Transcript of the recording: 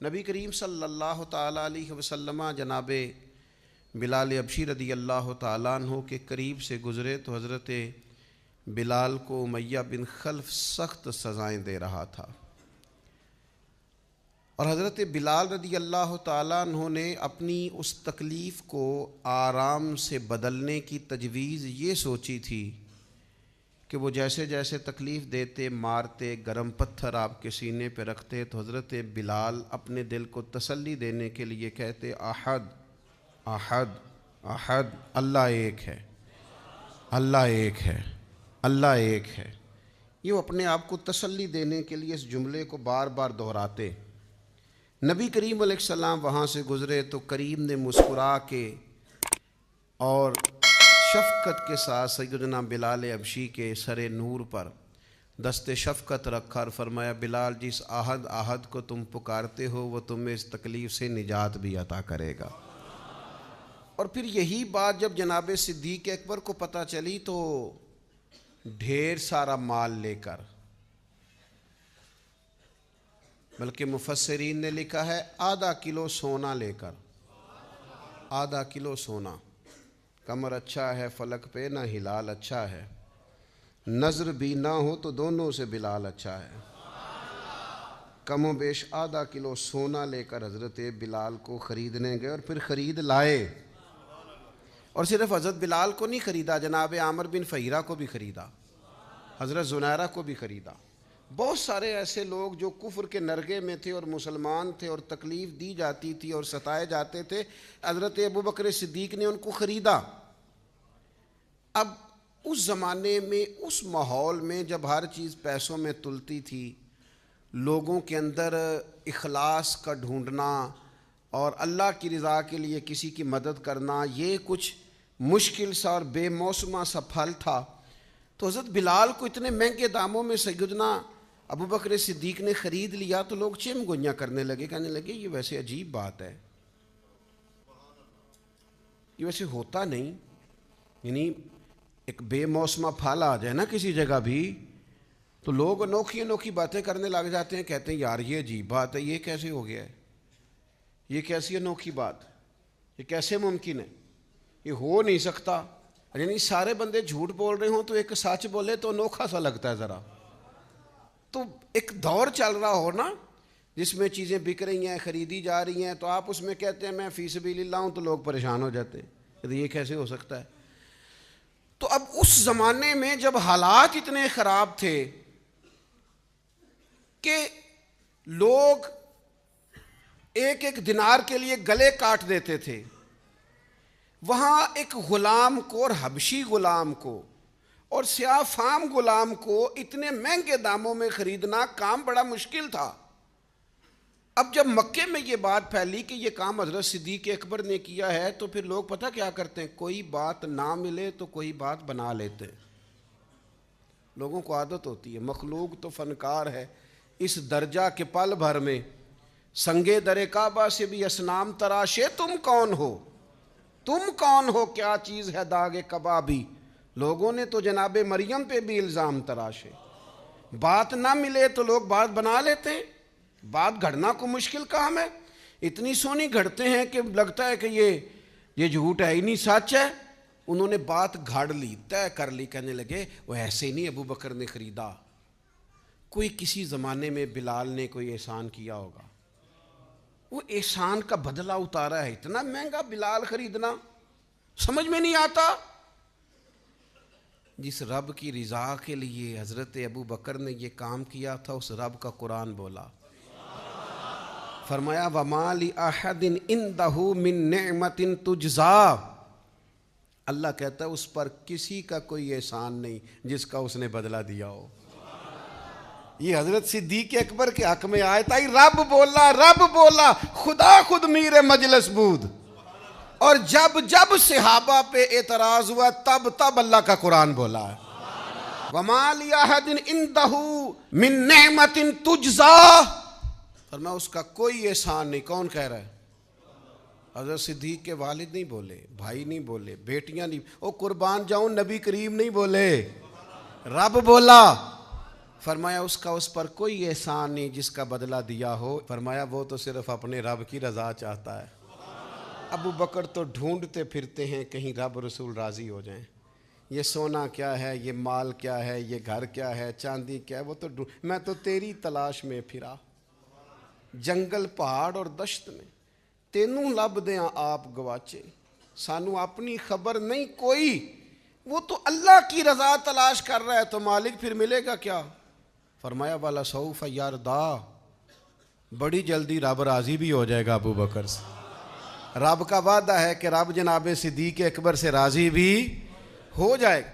نبی کریم صلی اللہ تعالیٰ علیہ وسلم جناب بلال حبشی رضی اللہ تعالیٰ عنہ کے قریب سے گزرے تو حضرت بلال کو امیہ بن خلف سخت سزائیں دے رہا تھا، اور حضرت بلال رضی اللہ تعالیٰ عنہ نے اپنی اس تکلیف کو آرام سے بدلنے کی تجویز یہ سوچی تھی کہ وہ جیسے جیسے تکلیف دیتے، مارتے، گرم پتھر آپ کے سینے پہ رکھتے تو حضرت بلال اپنے دل کو تسلی دینے کے لیے کہتے احد احد احد، اللہ ایک ہے، اللہ ایک ہے، اللہ ایک ہے۔ یہ وہ اپنے آپ کو تسلی دینے کے لیے اس جملے کو بار بار دہراتے۔ نبی کریم علیہ السلام وہاں سے گزرے تو کریم نے مسکرا کے اور شفقت کے ساتھ سیدنا بلال حبشی کے سر نور پر دست شفقت رکھا اور فرمایا بلال جس احد احد کو تم پکارتے ہو وہ تمہیں اس تکلیف سے نجات بھی عطا کرے گا۔ اور پھر یہی بات جب جناب صدیق اکبر کو پتہ چلی تو ڈھیر سارا مال لے کر، بلکہ مفسرین نے لکھا ہے آدھا کلو سونا لے کر، آدھا کلو سونا، کمر اچھا ہے فلک پہ نہ ہلال اچھا ہے، نظر بھی نہ ہو تو دونوں سے بلال اچھا ہے، کم و بیش آدھا کلو سونا لے کر حضرت بلال کو خریدنے گئے اور پھر خرید لائے۔ اور صرف حضرت بلال کو نہیں خریدا، جناب عامر بن فہیرہ کو بھی خریدا، حضرت زنیرہ کو بھی خریدا۔ بہت سارے ایسے لوگ جو کفر کے نرغے میں تھے اور مسلمان تھے اور تکلیف دی جاتی تھی اور ستائے جاتے تھے، حضرت ابوبکر صدیق نے ان کو خریدا۔ اب اس زمانے میں، اس ماحول میں جب ہر چیز پیسوں میں تلتی تھی، لوگوں کے اندر اخلاص کا ڈھونڈنا اور اللہ کی رضا کے لیے کسی کی مدد کرنا یہ کچھ مشکل سا اور بے موسمہ سا پھل تھا، تو حضرت بلال کو اتنے مہنگے داموں میں سیدنا ابوبکر صدیق نے خرید لیا تو لوگ چم گوئیاں کرنے لگے، کہنے لگے یہ ویسے عجیب بات ہے، یہ ویسے ہوتا نہیں، یعنی ایک بے موسمہ پھل آ جائے نا کسی جگہ بھی تو لوگ انوکھی انوکھی باتیں کرنے لگ جاتے ہیں، کہتے ہیں یار یہ عجیب بات ہے، یہ کیسے ہو گیا ہے، یہ کیسی انوکھی بات، یہ کیسے ممکن ہے، یہ ہو نہیں سکتا۔ یعنی سارے بندے جھوٹ بول رہے ہوں تو ایک سچ بولے تو انوکھا سا لگتا ہے ذرا۔ تو ایک دور چل رہا ہو نا جس میں چیزیں بک رہی ہیں، خریدی جا رہی ہیں، تو آپ اس میں کہتے ہیں میں فی سبیل اللہ ہوں تو لوگ پریشان ہو جاتے ہیں کہ یہ کیسے ہو سکتا ہے۔ تو اب اس زمانے میں جب حالات اتنے خراب تھے کہ لوگ ایک ایک دینار کے لیے گلے کاٹ دیتے تھے، وہاں ایک غلام کو اور حبشی غلام کو اور سیاہ فام غلام کو اتنے مہنگے داموں میں خریدنا کام بڑا مشکل تھا۔ اب جب مکے میں یہ بات پھیلی کہ یہ کام حضرت صدیق اکبر نے کیا ہے تو پھر لوگ پتہ کیا کرتے ہیں، کوئی بات نہ ملے تو کوئی بات بنا لیتے ہیں۔ لوگوں کو عادت ہوتی ہے، مخلوق تو فنکار ہے اس درجہ کے پل بھر میں، سنگے در کعبہ سے بھی اصنام تراشے، تم کون ہو، تم کون ہو، کیا چیز ہے داغ کبابی، لوگوں نے تو جناب مریم پہ بھی الزام تراشے۔ بات نہ ملے تو لوگ بات بنا لیتے ہیں، بات گھڑنا کو مشکل کام ہے، اتنی سونی گھڑتے ہیں کہ لگتا ہے کہ یہ جھوٹ ہے ہی نہیں، سچ ہے۔ انہوں نے بات گھڑ لی، طے کر لی، کہنے لگے وہ ایسے ہی نہیں ابوبکر نے خریدا، کوئی کسی زمانے میں بلال نے کوئی احسان کیا ہوگا، وہ احسان کا بدلہ اتارا ہے، اتنا مہنگا بلال خریدنا سمجھ میں نہیں آتا۔ جس رب کی رضا کے لیے حضرت ابوبکر نے یہ کام کیا تھا اس رب کا قرآن بولا، فرمایا وَمَا لِأَحَدٍ عِندَهُ مِن نِعْمَةٍ تُجْزَىٰ، اللہ کہتا ہے اس پر کسی کا کوئی احسان نہیں جس کا اس نے بدلہ دیا ہو۔ یہ حضرت صدیق اکبر کے حق میں آیت آئی، رب بولا، رب بولا، خدا خود میر مجلس بود، اور جب جب صحابہ پہ اعتراض ہوا تب اللہ کا قرآن بولا ہے وَمَا لِأَحَدٍ عِندَهُ مِن نِعْمَةٍ تُجْزَىٰ، فرمایا اس کا کوئی احسان نہیں۔ کون کہہ رہا ہے؟ حضرت صدیق کے والد نہیں بولے، بھائی نہیں بولے، بیٹیاں نہیں، او قربان جاؤں نبی کریم نہیں بولے، رب بولا۔ فرمایا اس کا اس پر کوئی احسان نہیں جس کا بدلہ دیا ہو. فرمایا وہ تو صرف اپنے رب کی رضا چاہتا ہے. ابو بکر تو ڈھونڈتے پھرتے ہیں کہیں رب رسول راضی ہو جائیں. یہ سونا کیا ہے, یہ مال کیا ہے, یہ گھر کیا ہے, چاندی کیا ہے, وہ تو میں تو تیری تلاش میں پھرا جنگل پہاڑ اور دشت میں, تینوں لب دیاں آپ گواچے, سانو اپنی خبر نہیں کوئی. وہ تو اللہ کی رضا تلاش کر رہا ہے, تو مالک پھر ملے گا کیا؟ فرمایا والا سوف یردا, بڑی جلدی رب راضی بھی ہو جائے گا ابو بکر سے. رب کا وعدہ ہے کہ رب جناب صدیق اکبر سے راضی بھی ہو جائے گا.